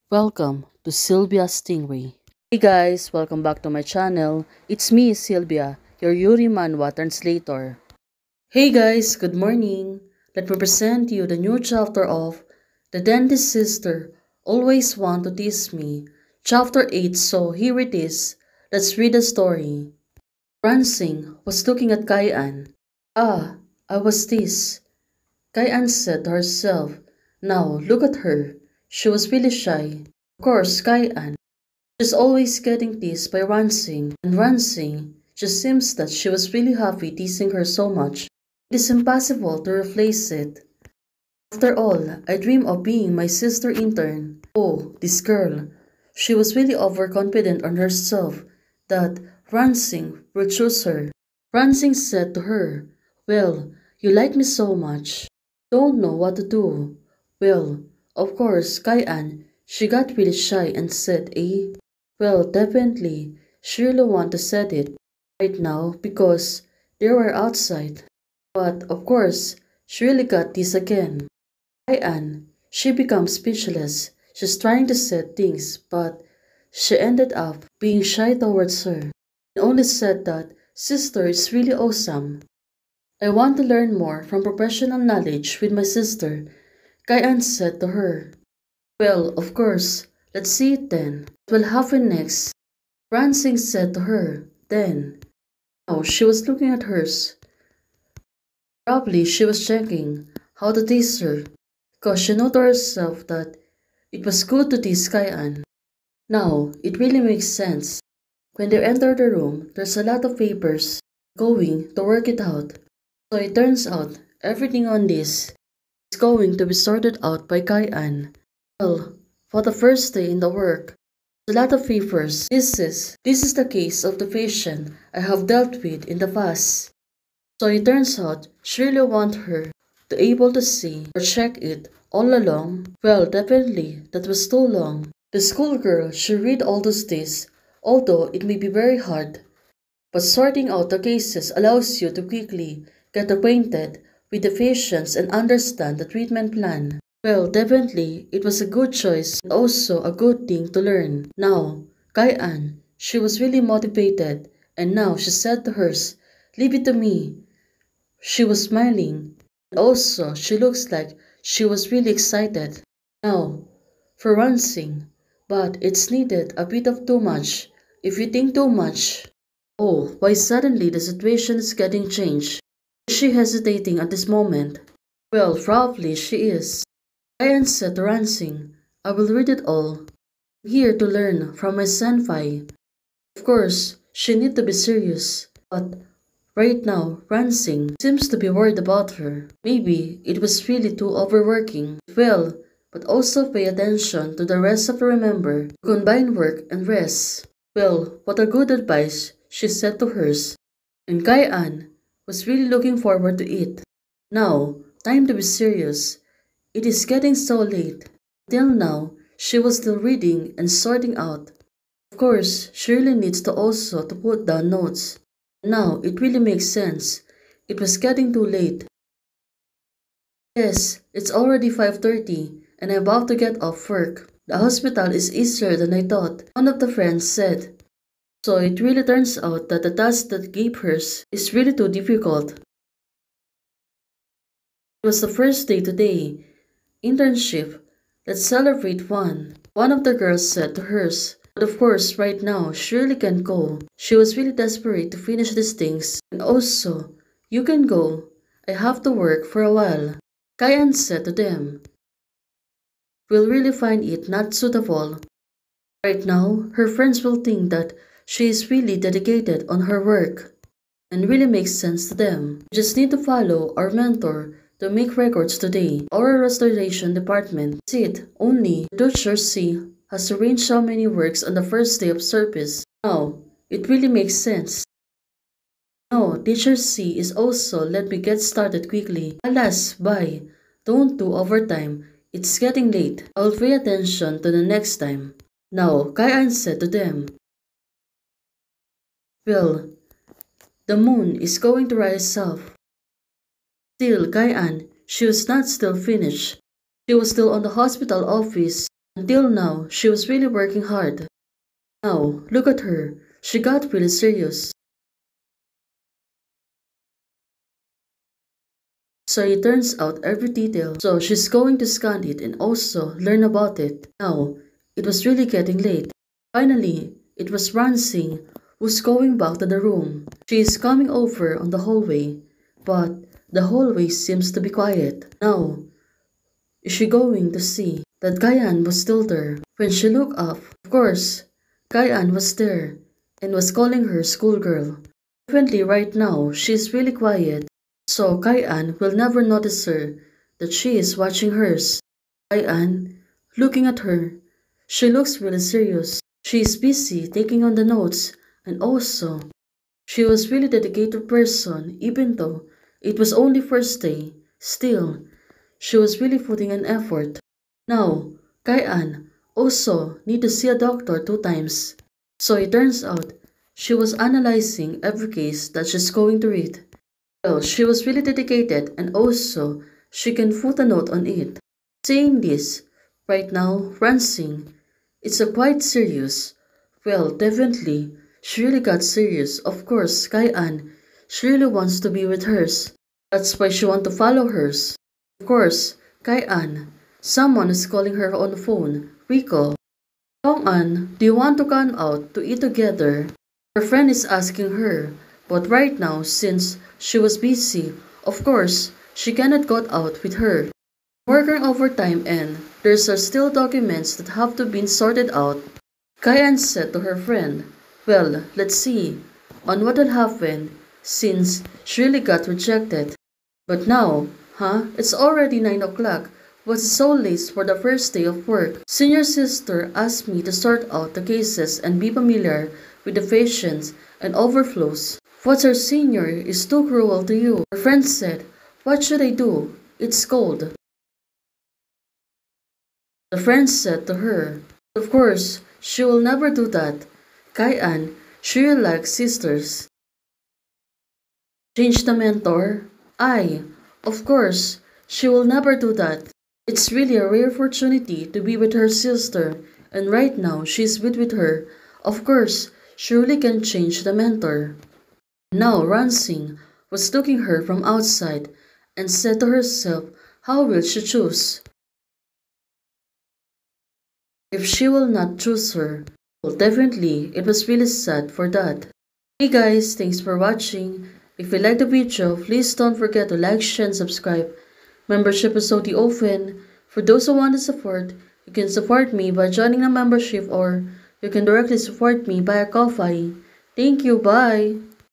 Welcome to Sylvia Stingray. Hey guys, welcome back to my channel. It's me, Sylvia, your Yuri Manhwa translator. Hey guys, good morning. Let me present you the new chapter of The Dentist's Sister Always Want to Tease Me, Chapter 8. So here it is. Let's read the story. Ransing was looking at Kai-an. Ah, I was teased. Kai-an said to herself. Now, look at her. She was really shy. Of course, Kai-an. She's always getting teased by Ransing, and Ransing just seems that she was really happy teasing her so much. It is impossible to replace it. After all, I dream of being my sister intern. Oh, this girl. She was really overconfident on herself that Ransing would choose her. Ransing said to her, well, you like me so much. Don't know what to do. Well, of course, Kai-an, she got really shy and said, eh? Well, definitely, she really wanted to say it right now because they were outside. But, of course, she really got this again. Kai-an, she becomes speechless. She's trying to say things, but she ended up being shy towards her. And only said that sister is really awesome. I want to learn more from professional knowledge with my sister, Kai-an said to her. Well, of course, let's see it then. What will happen next? Ransing said to her. Then, now she was looking at hers. Probably she was checking how to tease her, because she knew to herself that it was good to tease Kai-an. Now, it really makes sense. When they enter the room, there's a lot of papers going to work it out. So it turns out everything on this is going to be sorted out by Kai-an. Well, for the first day in the work, there's a lot of papers. This is the case of the patient I have dealt with in the past. So it turns out she really want her to able to see or check it all along. Well, definitely that was too long. The schoolgirl should read all those days, although it may be very hard. But sorting out the cases allows you to quickly get acquainted with the patients and understand the treatment plan. Well, definitely, it was a good choice and also a good thing to learn. Now, Kai-an, she was really motivated, and now she said to hers, leave it to me. She was smiling, and also she looks like she was really excited. Now, for Ransing, but it's needed a bit of too much. If you think too much, oh, why suddenly the situation is getting changed? Is she hesitating at this moment? Well, probably she is. Kai-an said to Ransing, I will read it all. I'm here to learn from my senpai. Of course, she need to be serious, but right now, Ransing seems to be worried about her. Maybe it was really too overworking. Well, but also pay attention to the rest of the remember. Combine work and rest. Well, what a good advice, she said to hers. And Kai-an was really looking forward to it. Now, time to be serious. It is getting so late. Till now, she was still reading and sorting out. Of course, she really needs to also to put down notes. Now, it really makes sense. It was getting too late. Yes, it's already 5:30 and I'm about to get off work. The hospital is easier than I thought, one of the friends said. So it really turns out that the task that gave hers is really too difficult. It was the first day today. Internship. Let's celebrate one. One of the girls said to hers. But of course, right now, she really can't go. She was really desperate to finish these things. And also, you can go. I have to work for a while. Kai-an said to them. We'll really find it not suitable. Right now, her friends will think that she is really dedicated on her work. And really makes sense to them. We just need to follow our mentor to make records today. Our restoration department. That's it. Only Teacher C has arranged so many works on the first day of service. Now, it really makes sense. No, Teacher C is also let me get started quickly. Alas, bye. Don't do overtime. It's getting late. I'll pay attention to the next time. Now, Kai-an said to them. Well, the moon is going to rise up. Still, Kai-an, she was not still finished. She was still on the hospital office. Until now, she was really working hard. Now, look at her. She got really serious. So it turns out every detail. So she's going to scan it and also learn about it. Now, it was really getting late. Finally, it was Ransing who's going back to the room. She is coming over on the hallway, but the hallway seems to be quiet. Now, is she going to see that Kayan was still there? When she looked up, of course, Kayan was there and was calling her schoolgirl. Definitely right now, she is really quiet, so Kayan will never notice her that she is watching hers. Kayan, looking at her, she looks really serious. She is busy taking on the notes and also, she was really dedicated person even though it was only first day. Still, she was really putting an effort. Now, Kayan also need to see a doctor 2 times. So it turns out she was analyzing every case that she's going to read. Well, she was really dedicated and also she can put a note on it. Saying this, right now, Ransing, it's a quite serious. Well, definitely, she really got serious. Of course, Kayan, she really wants to be with hers. That's why she want to follow hers. Of course, Kayan, someone is calling her on the phone. Rico. Tong-an, do you want to come out to eat together? Her friend is asking her, but right now, since she was busy, of course, she cannot go out with her. Working overtime and there's are still documents that have to be sorted out. Kayan said to her friend, well, let's see on what will happen since she really got rejected. But now, it's already 9 o'clock. Was so late for the first day of work. Senior sister asked me to sort out the cases and be familiar with the patients and overflows. What's her senior is too cruel to you. Her friend said, what should I do? It's cold. The friend said to her, of course, she will never do that. Kayan, she will like sisters. Change the mentor? Of course, she will never do that. It's really a rare opportunity to be with her sister, and right now she's with her. Of course, she really can change the mentor. Now Ransing was looking her from outside and said to herself, how will she choose? If she will not choose her, well, definitely it was really sad for that. Hey guys, thanks for watching. If you like the video, please don't forget to like, share, and subscribe. Membership is totally open. For those who want to support, you can support me by joining a membership or you can directly support me by a Ko-Fi. Thank you, bye!